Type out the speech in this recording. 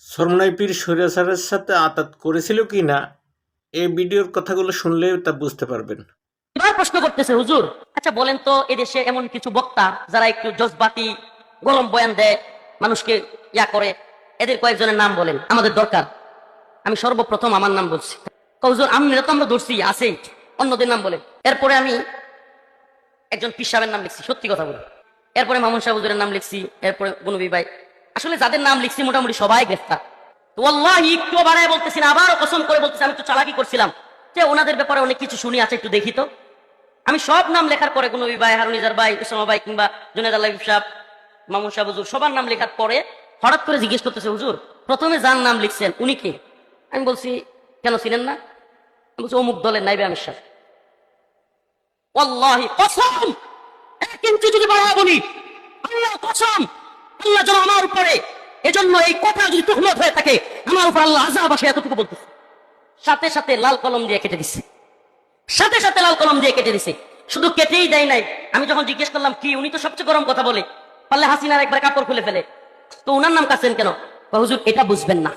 সরমনাই পীর স্বৈরাচারের সাথে আতাত করেছিল কিনা এই ভিডিওর কথাগুলো শুনলেই তা বুঝতে পারবেন। এবার প্রশ্ন করতেছে, হুজুর আচ্ছা বলেন তো, এদেশে এমন কিছু বক্তা যারা একটু জজবাতি গরম বয়ান দেয়, মানুষকে ইয়া করে, এদের কয়েকজনের নাম বলেন, আমাদের দরকার। আমি সর্বপ্রথম আমার নাম বলছি। হুজুর আমরা তো আমরা ধরছি, আছে অন্যদের নাম বলেন। এরপরে আমি একজন পীর সাহেবের নাম লিখছি, সত্যি কথা বলি। এরপরে মামুন সাহেব হুজুরের নাম লিখছি, এরপরে গুনবী ভাই। আসলে যাদের নাম লিখছি মোটামুটি সবাই গ্রেফতার। তো আল্লাহি একটু বাড়ায় বলতেছি না, আবারও কসম করে বলতেছি, আমি একটু চালাকি করছিলাম যে ওনাদের ব্যাপারে অনেক কিছু শুনি, আছে একটু দেখি তো। আমি সব নাম লেখার পরে, গুনবী ভাই, হারুনিজার ভাই, উসামা ভাই, কিংবা জুনেদ আল্লাহ সাহেব, মামুন সাহেব হুজুর, সবার নাম লেখার পরে হঠাৎ করে জিজ্ঞেস করতেছে, হুজুর প্রথমে যার নাম লিখছেন উনি কে? আমি বলছি কেন চিনেন না? আমি বলছি অমুক দলের নাইবে আমির সাহেব। ওয়াল্লাহি কসম, এক ইঞ্চি যদি বাড়ায় বলি, আল্লাহ কসম, আল্লাহ যেন আমার উপরে, এজন্য এই কথা যদি তুহমত হয়ে থাকে, আমার উপর আল্লাহ আযাব আসে, এতটুকু বলতেছে। সাথে সাথে লাল কলম দিয়ে কেটে দিচ্ছে, সাথে সাথে লাল কলম দিয়ে কেটে দিছে। শুধু কেটেই দেয় নাই, আমি যখন জিজ্ঞেস করলাম কি, উনি তো সবচেয়ে গরম কথা বলে, পারলে হাসিনার একবার কাপড় খুলে ফেলে, তো উনার নাম কাছেন কেন? হুজুর এটা বুঝবেন না।